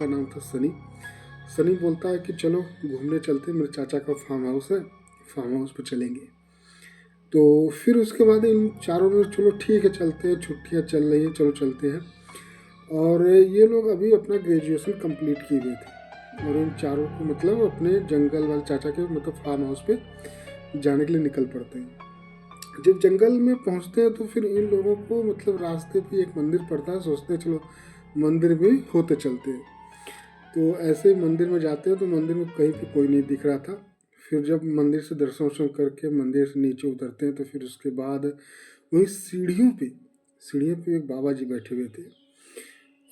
का नाम था सनी। सनी बोलता है कि चलो घूमने चलते हैं, मेरे चाचा का फार्म हाउस है, फार्म हाउस पे चलेंगे। तो फिर उसके बाद इन चारों ने चलो ठीक है चलते हैं, छुट्टियां चल रही हैं, चलो चलते हैं। और ये लोग अभी अपना ग्रेजुएशन कंप्लीट किए हुए थे और इन चारों को मतलब अपने जंगल वाले चाचा के मतलब फार्म हाउस पे जाने के लिए निकल पड़ते हैं। जब जंगल में पहुंचते हैं तो फिर इन लोगों को मतलब रास्ते पे एक मंदिर पड़ता है, सोचते हैं चलो मंदिर में होते चलते हैं। तो ऐसे ही मंदिर में जाते हैं तो मंदिर में कहीं पे कोई नहीं दिख रहा था। फिर जब मंदिर से दर्शन वर्शन करके मंदिर से नीचे उतरते हैं तो फिर उसके बाद वहीं सीढ़ियों पे एक बाबा जी बैठे हुए थे।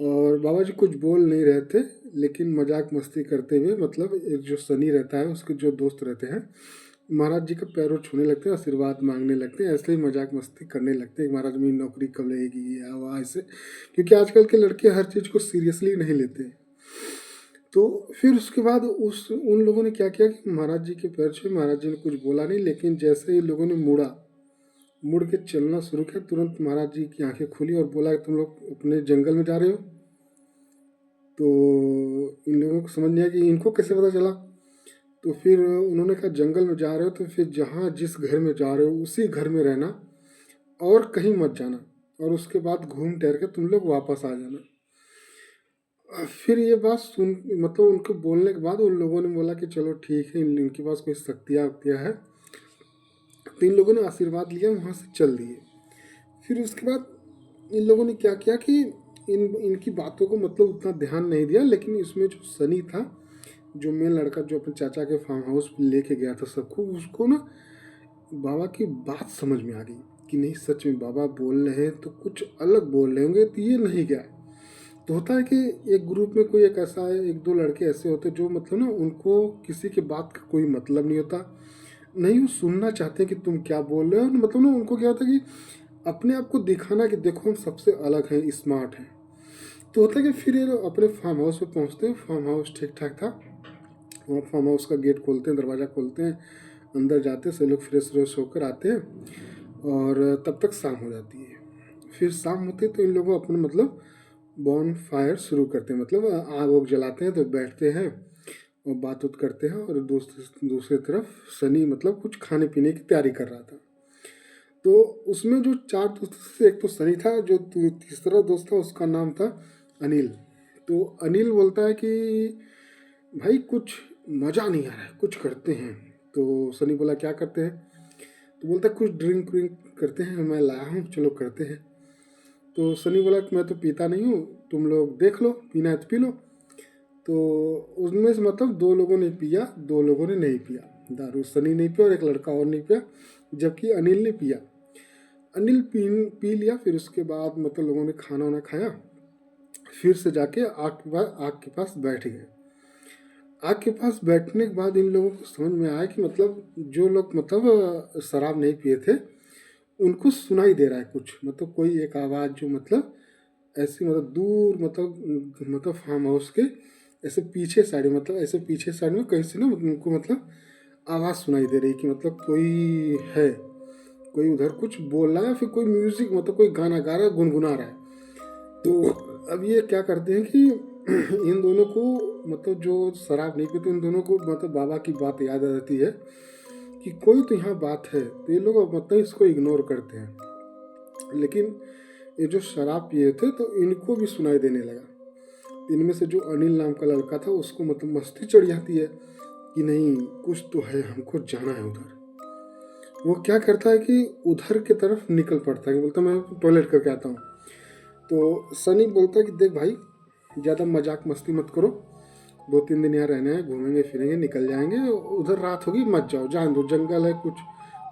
और बाबा जी कुछ बोल नहीं रहे थे, लेकिन मजाक मस्ती करते हुए मतलब एक जो सनी रहता है उसके जो दोस्त रहते हैं महाराज जी का पैरों छूने लगते हैं, आशीर्वाद मांगने लगते हैं, ऐसे ही मजाक मस्ती करने लगते हैं। महाराज मेरी नौकरी कब लगेगी या वहाँ ऐसे, क्योंकि आजकल के लड़के हर चीज़ को सीरियसली नहीं लेते। तो फिर उसके बाद उस उन लोगों ने क्या किया कि महाराज जी के पैर छुए। महाराज जी ने कुछ बोला नहीं, लेकिन जैसे ही लोगों ने मुड़ के चलना शुरू किया, तुरंत महाराज जी की आंखें खुली और बोला कि तुम लोग अपने जंगल में जा रहे हो। तो इन लोगों को समझ नहीं आया कि इनको कैसे पता चला। तो फिर उन्होंने कहा जंगल में जा रहे हो तो फिर जहाँ जिस घर में जा रहे हो उसी घर में रहना और कहीं मत जाना, और उसके बाद घूम टहर के तुम लोग वापस आ जाना। फिर ये बात सुन मतलब उनको बोलने के बाद उन लोगों ने बोला कि चलो ठीक है, इनके पास कोई शक्तियाँ वक्तियाँ है। तो इन लोगों ने आशीर्वाद लिया, वहाँ से चल दिए। फिर उसके बाद इन लोगों ने क्या किया कि इनकी बातों को मतलब उतना ध्यान नहीं दिया, लेकिन इसमें जो सनी था, जो मेन लड़का जो अपने चाचा के फार्म हाउस लेके गया था सबको, उसको ना बाबा की बात समझ में आ गई कि नहीं सच में बाबा बोल रहे हैं तो कुछ अलग बोल रहे होंगे, तो ये नहीं गया। तो होता है कि एक ग्रुप में कोई एक ऐसा है, एक दो लड़के ऐसे होते जो मतलब ना उनको किसी के बात का कोई मतलब नहीं होता, नहीं वो सुनना चाहते कि तुम क्या बोल रहे हो। मतलब ना उनको क्या होता है कि अपने आप को दिखाना कि देखो हम सबसे अलग हैं, स्मार्ट हैं। तो होता है कि फिर ये लोग अपने फार्म हाउस पे पहुंचते हैं। फार्म हाउस ठीक ठाक था। वहाँ फार्म हाउस का गेट खोलते हैं, दरवाज़ा खोलते हैं, अंदर जाते हैं, सब लोग फ्रेश व्रेश होकर आते हैं और तब तक शाम हो जाती है। फिर शाम होती है तो इन लोगों अपने मतलब बॉन फायर शुरू करते हैं, मतलब आग वाग जलाते हैं, तो बैठते हैं और बात उत करते हैं। और दूसरी तरफ सनी मतलब कुछ खाने पीने की तैयारी कर रहा था। तो उसमें जो चार दोस्त से एक तो सनी था, जो तीसरा दोस्त था उसका नाम था अनिल। तो अनिल बोलता है कि भाई कुछ मज़ा नहीं आ रहा है, कुछ करते हैं। तो सनी बोला क्या करते हैं। तो बोलता है कुछ ड्रिंक व्रिंक करते हैं, मैं लाया हूँ चलो करते हैं। तो सनी बोला कि मैं तो पीता नहीं हूँ, तुम लोग देख लो, पीना है तो पी लो। तो उसमें से मतलब दो लोगों ने पिया, दो लोगों ने नहीं पिया दारू। सनी नहीं पिया और एक लड़का और नहीं पिया, जबकि अनिल ने पिया। अनिल पी लिया। फिर उसके बाद मतलब लोगों ने खाना वाना खाया, फिर से जाके आग के पास बैठ गए। आग के पास बैठने के बाद इन लोगों को समझ में आया कि मतलब जो लोग मतलब शराब नहीं पिए थे उनको सुनाई दे रहा है कुछ, मतलब कोई एक आवाज़ जो मतलब ऐसी मतलब दूर मतलब फार्म हाउस के ऐसे पीछे साइड, मतलब ऐसे पीछे साइड में कहीं से ना उनको मतलब आवाज़ सुनाई दे रही कि मतलब कोई है, कोई उधर कुछ बोल रहा है, फिर कोई म्यूजिक मतलब कोई गाना गा रहा है, गुनगुना रहा है। तो अब ये क्या करते हैं कि इन दोनों को मतलब जो शराब नहीं पीते इन दोनों को मतलब बाबा की बात याद आ जाती है कि कोई तो यहाँ बात है। तो ये लोग मतलब इसको इग्नोर करते हैं। लेकिन ये जो शराब पिए थे तो इनको भी सुनाई देने लगा। इनमें से जो अनिल नाम का लड़का था उसको मतलब मस्ती चढ़ जाती है कि नहीं कुछ तो है, हमको जाना है उधर। वो क्या करता है कि उधर की तरफ निकल पड़ता है, बोलता मैं टॉयलेट करके आता हूँ। तो सनी बोलता है कि देख भाई ज़्यादा मजाक मस्ती मत करो, 2-3 दिन यहाँ रहना है, घूमेंगे फिरेंगे निकल जाएंगे, उधर रात होगी मत जाओ, जान दो, जंगल है कुछ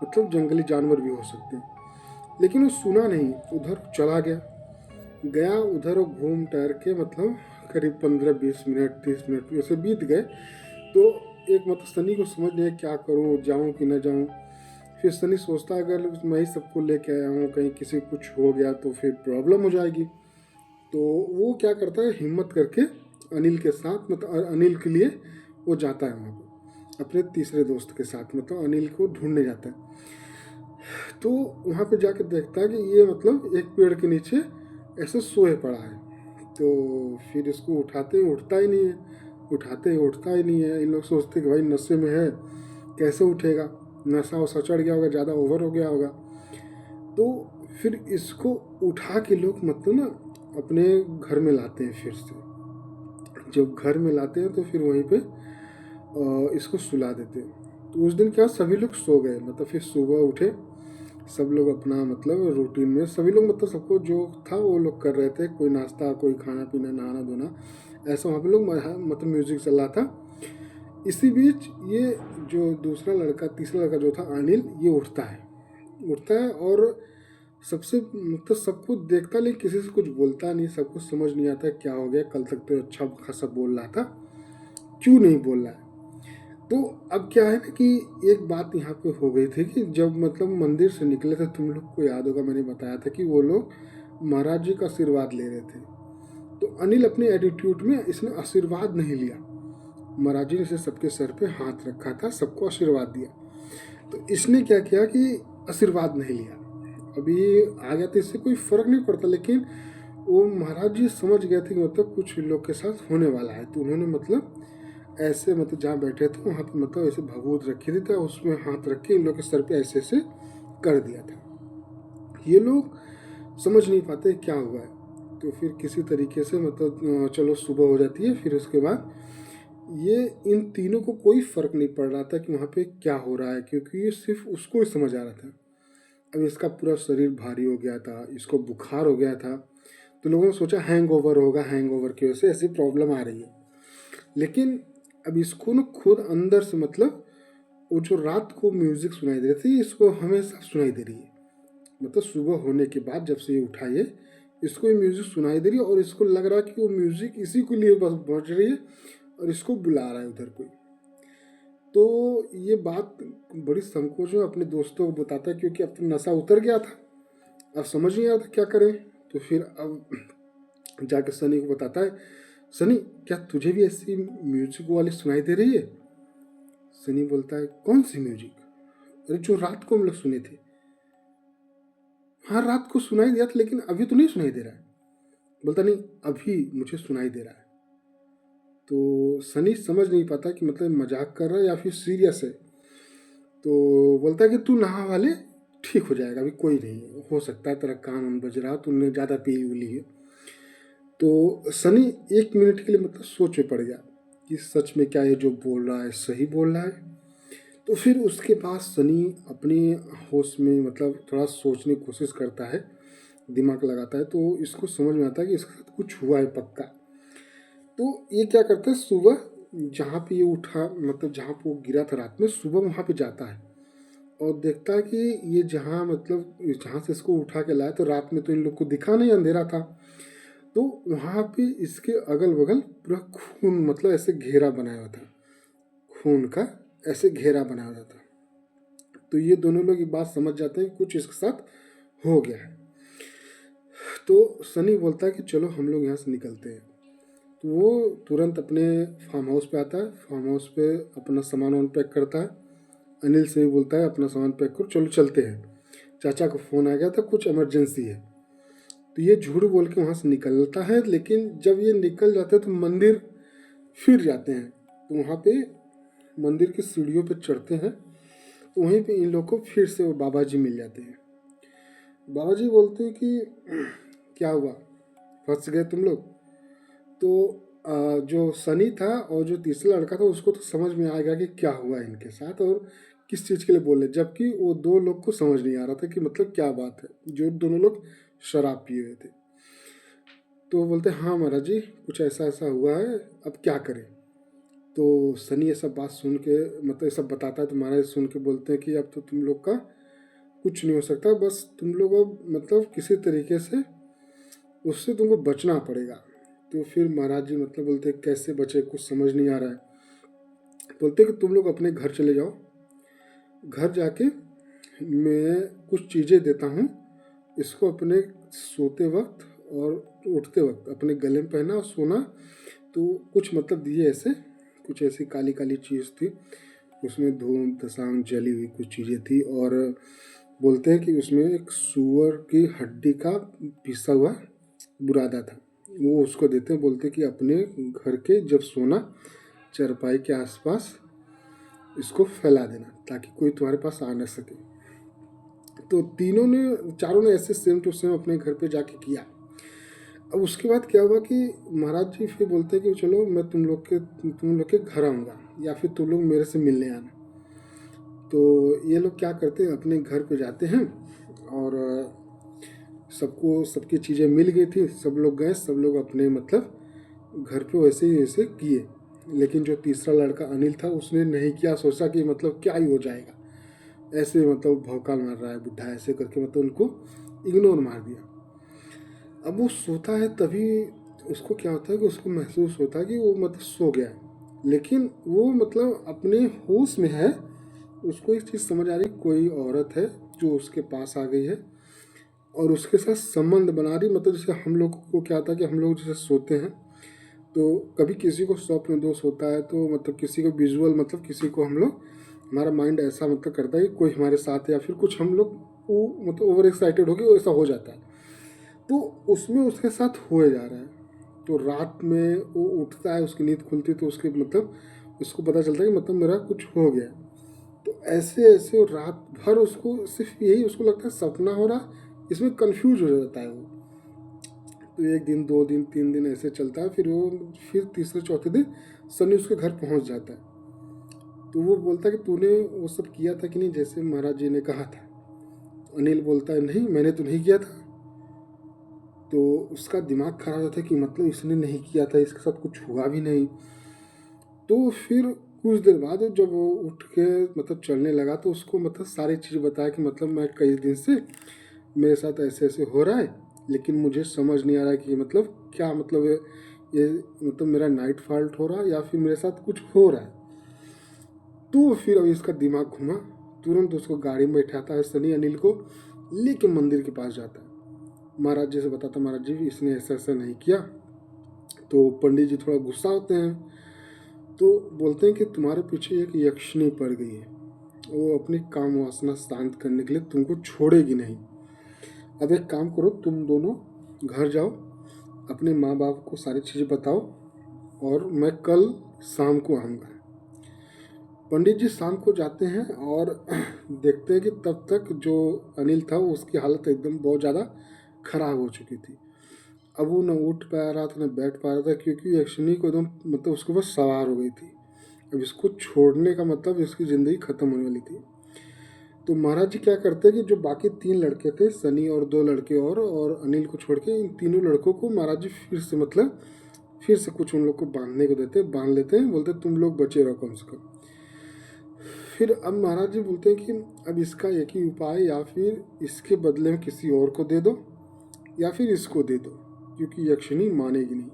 मतलब जंगली जानवर भी हो सकते हैं। लेकिन वो सुना नहीं, उधर चला गया उधर वो घूम टहर के मतलब करीब 15-20 मिनट 30 मिनट वैसे बीत गए। तो एक मतलब सनी को समझ नहीं आया क्या करूँ, जाऊँ कि ना जाऊँ। फिर सनी सोचता है अगर मैं ही सबको लेके आया हूँ, कहीं किसी को कुछ हो गया तो फिर प्रॉब्लम हो जाएगी। तो वो क्या करता है हिम्मत करके अनिल के साथ मतलब अनिल के लिए वो जाता है वहाँ पर अपने तीसरे दोस्त के साथ, मतलब अनिल को ढूंढने जाता है। तो वहाँ पे जाके देखता है कि ये मतलब एक पेड़ के नीचे ऐसे सोए पड़ा है। तो फिर इसको उठाते हैं, उठता ही नहीं है, उठाते ही उठता ही नहीं है। इन लोग सोचते कि भाई नशे में है, कैसे उठेगा, नशा वशा चढ़ गया होगा, ज़्यादा ओवर हो गया होगा। तो फिर इसको उठा के लोग मतलब ना अपने घर में लाते हैं। फिर से जब घर में लाते हैं तो फिर वहीं पे इसको सुला देते हैं। तो उस दिन क्या सभी लोग सो गए, मतलब फिर सुबह उठे सब लोग अपना मतलब रूटीन में, सभी लोग मतलब सबको जो था वो लोग कर रहे थे, कोई नाश्ता, कोई खाना पीना, नहाना धोना, ऐसा वहाँ पे लोग मतलब म्यूजिक चल रहा था। इसी बीच ये जो दूसरा लड़का, तीसरा लड़का जो था अनिल, ये उठता है और सबसे मतलब सबको देखता, लेकिन किसी से कुछ बोलता नहीं। सबको समझ नहीं आता क्या हो गया, कल तक तो अच्छा खासा बोल रहा था, क्यों नहीं बोल रहा है। तो अब क्या है ना कि एक बात यहाँ पे हो गई थी कि जब मतलब मंदिर से निकले थे, तुम लोग को याद होगा मैंने बताया था कि वो लोग महाराज जी का आशीर्वाद ले रहे थे। तो अनिल अपने एटीट्यूड में इसने आशीर्वाद नहीं लिया। महाराज जी ने इसे सबके सर पे हाथ रखा था, सबको आशीर्वाद दिया। तो इसने क्या किया कि आशीर्वाद नहीं लिया। अभी आ गया तो इससे कोई फर्क नहीं पड़ता, लेकिन वो महाराज जी समझ गए थे कि मतलब कुछ लोग के साथ होने वाला है। तो उन्होंने मतलब ऐसे मतलब जहाँ बैठे थे वहाँ पे मतलब ऐसे भभूत रखी थी, तो उसमें हाथ रख के इन लोग के सर पे ऐसे ऐसे कर दिया था। ये लोग समझ नहीं पाते क्या हुआ है। तो फिर किसी तरीके से मतलब चलो सुबह हो जाती है। फिर उसके बाद ये इन तीनों को कोई फर्क नहीं पड़ रहा था कि वहाँ पे क्या हो रहा है, क्योंकि ये सिर्फ उसको ही समझ आ रहा था। अब इसका पूरा शरीर भारी हो गया था, इसको बुखार हो गया था। तो लोगों ने सोचा हैंग ओवर होगा, हैंग ओवर की वजह से ऐसी प्रॉब्लम आ रही है। लेकिन अब इसको ना खुद अंदर से मतलब वो जो रात को म्यूजिक सुनाई दे रही थी, इसको हमेशा सुनाई दे रही है। मतलब सुबह होने के बाद जब से ये उठा है, इसको ये म्यूजिक सुनाई दे रही है और इसको लग रहा है कि वो म्यूजिक इसी के लिए बस बज रही है और इसको बुला रहा है उधर कोई। तो ये बात बड़ी संकोच में अपने दोस्तों को बताता है, क्योंकि अब तो नशा उतर गया था, अब समझ नहीं आ रहा था क्या करें। तो फिर अब जाके सनी को बताता है, सनी क्या तुझे भी ऐसी म्यूजिक वाली सुनाई दे रही है? सनी बोलता है कौन सी म्यूजिक? अरे जो रात को हम लोग सुने थे। हाँ रात को सुनाई दिया था, लेकिन अभी तो नहीं सुनाई दे रहा है। बोलता नहीं, अभी मुझे सुनाई दे रहा है। तो सनी समझ नहीं पाता कि मतलब मजाक कर रहा है या फिर सीरियस है। तो बोलता है कि तू नहा वाले, ठीक हो जाएगा, अभी कोई नहीं है, हो सकता है तेरा कान बज रहा, तुमने ज़्यादा पी उली है। तो सनी 1 मिनट के लिए मतलब सोच में पड़ गया कि सच में क्या ये जो बोल रहा है सही बोल रहा है। तो फिर उसके बाद सनी अपनी होश में मतलब थोड़ा सोचने की कोशिश करता है, दिमाग लगाता है। तो इसको समझ में आता है कि इसके साथ कुछ हुआ है पक्का। तो ये क्या करता है, सुबह जहाँ पे ये उठा मतलब जहाँ पे वो गिरा था रात में, सुबह वहाँ पे जाता है और देखता है कि ये जहाँ मतलब जहाँ से इसको उठा के लाया, तो रात में तो इन लोग को दिखा नहीं, अंधेरा था। तो वहाँ पे इसके अगल बगल पूरा खून मतलब ऐसे घेरा बनाया हुआ था, खून का ऐसे घेरा बनाया हुआ था। तो ये दोनों लोग ये बात समझ जाते हैं कि कुछ इसके साथ हो गया है। तो सनी बोलता है कि चलो हम लोग यहाँ से निकलते हैं। तो वो तुरंत अपने फार्म हाउस पे आता है, फार्म हाउस पे अपना सामान वामान पैक करता है। अनिल से भी बोलता है अपना सामान पैक करो, चलो चलते हैं, चाचा का फ़ोन आ गया था, कुछ इमरजेंसी है। तो ये झूठ बोल के वहाँ से निकलता है, लेकिन जब ये निकल जाते हैं तो मंदिर फिर जाते हैं। तो वहाँ पे मंदिर की सीढ़ियों पे चढ़ते हैं, तो वहीं पे इन लोग को फिर से वो बाबा जी मिल जाते हैं। बाबा जी बोलते हैं कि क्या हुआ, फंस गए तुम लोग? तो जो सनी था और जो तीसरा लड़का था उसको तो समझ में आ गया कि क्या हुआ इनके साथ और किस चीज़ के लिए बोले, जबकि वो दो लोग को समझ नहीं आ रहा था कि मतलब क्या बात है, जो दोनों लोग शराब पिए हुए थे। तो वो बोलते हाँ महाराज जी कुछ ऐसा ऐसा हुआ है, अब क्या करें? तो सनी ये सब बात सुन के मतलब ये सब बताता है, तो महाराज सुन के बोलते हैं कि अब तो तुम लोग का कुछ नहीं हो सकता, बस तुम लोग अब मतलब किसी तरीके से उससे तुमको बचना पड़ेगा। तो फिर महाराज जी मतलब बोलते कैसे बचे, कुछ समझ नहीं आ रहा है। बोलते कि तुम लोग अपने घर चले जाओ, घर जाके मैं कुछ चीज़ें देता हूँ, इसको अपने सोते वक्त और उठते वक्त अपने गले में पहना और सोना। तो कुछ मतलब दिए ऐसे, कुछ ऐसी काली काली चीज़ थी, उसमें धूम धसांग जली हुई कुछ चीज़ें थी। और बोलते हैं कि उसमें एक सूअर की हड्डी का पिसा हुआ बुरादा था, वो उसको देते हैं, बोलते कि अपने घर के जब सोना चारपाई के आसपास इसको फैला देना ताकि कोई तुम्हारे पास आ न सके। तो चारों ने ऐसे सेम टू सेम अपने घर पे जाके किया। अब उसके बाद क्या हुआ कि महाराज जी फिर बोलते हैं कि चलो मैं तुम लोग के घर आऊँगा या फिर तुम लोग मेरे से मिलने आना। तो ये लोग क्या करते हैं, अपने घर पे जाते हैं और सबको सबकी चीज़ें मिल गई थी, सब लोग गए, सब लोग अपने मतलब घर पे वैसे ही वैसे किए। लेकिन जो तीसरा लड़का अनिल था उसने नहीं किया, सोचा कि मतलब क्या ही हो जाएगा, ऐसे मतलब भौकाल मार रहा है बुढ़ा, ऐसे करके मतलब उनको इग्नोर मार दिया। अब वो सोता है तभी उसको क्या होता है कि उसको महसूस होता है कि वो मतलब सो गया है, लेकिन वो मतलब अपने होश में है। उसको एक चीज़ समझ आ रही, कोई औरत है जो उसके पास आ गई है और उसके साथ संबंध बना रही। मतलब जैसे हम लोग को क्या था कि हम लोग जैसे सोते हैं तो कभी किसी को स्वप्न दोष होता है, तो मतलब किसी को विजुअल, मतलब किसी को हम लोग, हमारा माइंड ऐसा मतलब करता है कि कोई हमारे साथ है, या फिर कुछ हम लोग वो मतलब ओवर एक्साइटेड होकर ऐसा हो जाता है। तो उसमें उसके साथ हुए जा रहा है। तो रात में वो उठता है, उसकी नींद खुलती है तो उसके मतलब उसको पता चलता है कि मतलब मेरा कुछ हो गया। तो ऐसे ऐसे रात भर उसको सिर्फ यही उसको लगता है सपना हो रहा, इसमें कंफ्यूज हो जाता है वो। तो एक दिन, 2 दिन, 3 दिन ऐसे चलता है। फिर तीसरे चौथे दिन सनी उसके घर पहुंच जाता है। तो वो बोलता है कि तूने वो सब किया था कि नहीं जैसे महाराज जी ने कहा था। अनिल बोलता है नहीं, मैंने तो नहीं किया था। तो उसका दिमाग खराब होता है कि मतलब इसने नहीं किया था, इसके साथ कुछ हुआ भी नहीं। तो फिर कुछ देर बाद जब वो उठ के मतलब चलने लगा तो उसको मतलब सारी चीज़ बताया कि मतलब मैं कई दिन से मेरे साथ ऐसे ऐसे हो रहा है, लेकिन मुझे समझ नहीं आ रहा है कि मतलब क्या मतलब ये मतलब मेरा नाइट फॉल्ट हो रहा है या फिर मेरे साथ कुछ हो रहा है। तो फिर अब इसका दिमाग घुमा, तुरंत उसको गाड़ी में बैठाता है सनी अनिल को, लेके मंदिर के पास जाता है। महाराज जी से बताता, महाराज जी इसने ऐसा ऐसा नहीं किया। तो पंडित जी थोड़ा गुस्सा होते हैं, तो बोलते हैं कि तुम्हारे पीछे एक यक्षिणी पड़ गई है, वो अपनी काम वासना शांत करने के लिए तुमको छोड़ेगी नहीं। अब एक काम करो, तुम दोनों घर जाओ, अपने माँ बाप को सारी चीज़ें बताओ और मैं कल शाम को आऊँगा। पंडित जी शाम को जाते हैं और देखते हैं कि तब तक जो अनिल था उसकी हालत एकदम बहुत ज़्यादा खराब हो चुकी थी। अब वो न उठ पा रहा था न बैठ पा रहा था, क्योंकि यक्षिणी को एकदम मतलब उसके ऊपर सवार हो गई थी। अब इसको छोड़ने का मतलब इसकी ज़िंदगी ख़त्म होने वाली थी। तो महाराज जी क्या करते हैं कि जो बाकी 3 लड़के थे, सनी और 2 लड़के और अनिल को छोड़ के, इन तीनों लड़कों को महाराज जी फिर से कुछ उन लोग को बांधने को देते, बांध लेते हैं, बोलते तुम लोग बचे रहो कम से कम। फिर अब महाराज जी बोलते हैं कि अब इसका एक ही उपाय, या फिर इसके बदले में किसी और को दे दो या फिर इसको दे दो, क्योंकि यक्षिणी मानेगी नहीं।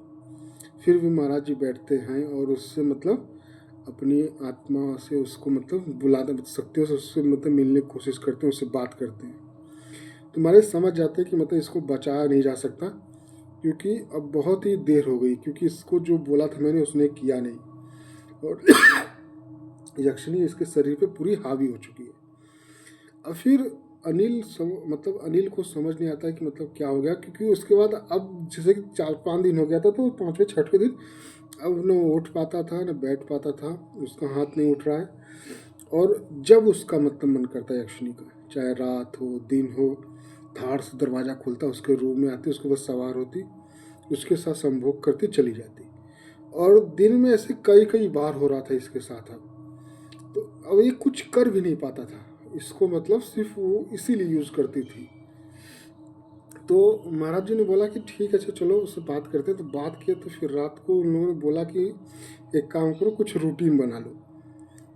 फिर भी महाराज जी बैठते हैं और उससे मतलब अपनी आत्मा से उसको मतलब बुला शक्तियों से उससे मतलब मिलने की कोशिश करते हैं, उससे बात करते हैं। तो महाराज समझ जाते हैं कि मतलब इसको बचाया नहीं जा सकता, क्योंकि अब बहुत ही देर हो गई, क्योंकि इसको जो बोला था मैंने उसने किया नहीं, और यक्षिणी इसके शरीर पे पूरी हावी हो चुकी है। अब फिर मतलब अनिल को समझ नहीं आता है कि मतलब क्या हो गया, क्योंकि उसके बाद अब जैसे कि 4-5 दिन हो गया था, तो 5वें 6वें दिन अब न उठ पाता था न बैठ पाता था, उसका हाथ नहीं उठ रहा है। और जब उसका मतलब मन करता है यक्षिणी का, चाहे रात हो दिन हो, धाड़ से दरवाज़ा खुलता, उसके रूम में आती, उसके बस सवार होती, उसके साथ संभोग करती चली जाती। और दिन में ऐसे कई कई बार हो रहा था इसके साथ। तो अब ये कुछ कर भी नहीं पाता था, इसको मतलब सिर्फ वो इसीलिए यूज़ करती थी। तो महाराज जी ने बोला कि ठीक है, अच्छा चलो उससे बात करते। तो बात किया तो फिर रात को उन लोगों ने बोला कि एक काम करो, कुछ रूटीन बना लो,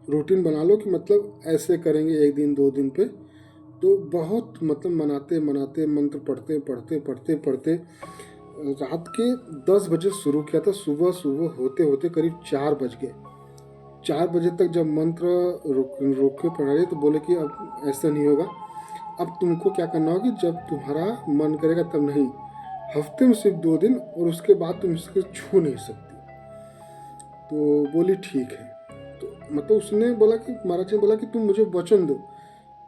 रूटीन बना लो कि मतलब ऐसे करेंगे 1 दिन 2 दिन पे। तो बहुत मतलब मनाते मनाते, मंत्र पढ़ते पढ़ते पढ़ते पढ़ते रात के 10 बजे शुरू किया था। सुबह सुबह होते होते करीब 4 बज गए। 4 बजे तक जब मंत्र रोके पढ़ा रहे तो बोले कि अब ऐसा नहीं होगा, अब तुमको क्या करना होगा कि जब तुम्हारा मन करेगा तब नहीं, हफ्ते में सिर्फ 2 दिन, और उसके बाद तुम इसके छू नहीं सकती। तो बोली ठीक है। तो मतलब उसने बोला कि महाराज ने बोला कि तुम मुझे वचन दो,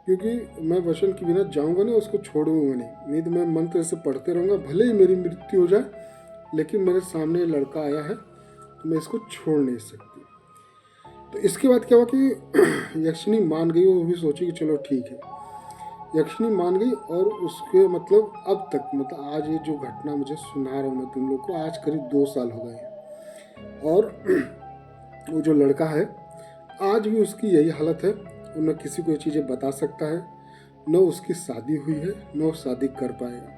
क्योंकि मैं वचन के बिना जाऊंगा नहीं, उसको छोड़ूंगा नहीं, नहीं तो मैं मंत्र ऐसे पढ़ते रहूँगा, भले ही मेरी मृत्यु हो जाए लेकिन मेरे सामने लड़का आया है तो मैं इसको छोड़ नहीं सकती। तो इसके बाद क्या हुआ कि यक्षिनी मान गई, वो भी सोची कि चलो ठीक है। यक्षिनी मान गई और उसके मतलब अब तक मतलब आज ये जो घटना मुझे सुना रहा हूँ मैं तुम लोग को, आज करीब 2 साल हो गए हैं। और वो जो लड़का है आज भी उसकी यही हालत है, न किसी को ये चीज़ें बता सकता है, न उसकी शादी हुई है, न वो शादी कर पाएगा।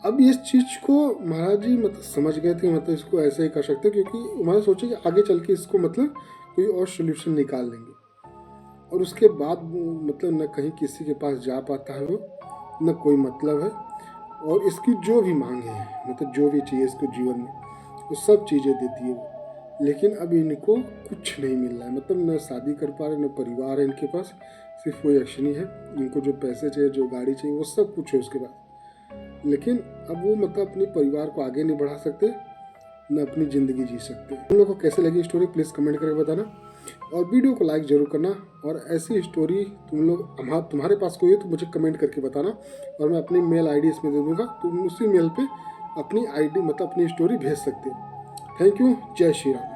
अब इस चीज़ को महाराज जी मतलब समझ गए थे, मतलब इसको ऐसे ही कर सकते क्योंकि उन्होंने सोचा कि आगे चल के इसको मतलब कोई और सोल्यूशन निकाल लेंगे। और उसके बाद मतलब न कहीं किसी के पास जा पाता है वो, न कोई मतलब है। और इसकी जो भी मांगे हैं मतलब जो भी चाहिए इसको जीवन में वो सब चीज़ें देती है वो, लेकिन अब इनको कुछ नहीं मिल रहा है। मतलब न शादी कर पा रहे, न परिवार है इनके पास, सिर्फ वो यक्षिणी है। इनको जो पैसे चाहिए, जो गाड़ी चाहिए, वो सब कुछ है उसके पास, लेकिन अब वो मतलब अपने परिवार को आगे नहीं बढ़ा सकते, न अपनी ज़िंदगी जी सकते। तुम लोग को कैसे लगी स्टोरी प्लीज़ कमेंट करके बताना, और वीडियो को लाइक ज़रूर करना। और ऐसी स्टोरी तुम्हारे पास कोई है तो मुझे कमेंट करके बताना, और मैं अपनी मेल आईडी इसमें दे दूँगा, तुम उसी मेल पे अपनी आईडी मतलब अपनी स्टोरी भेज सकते हो। Thank you. जय श्री राम।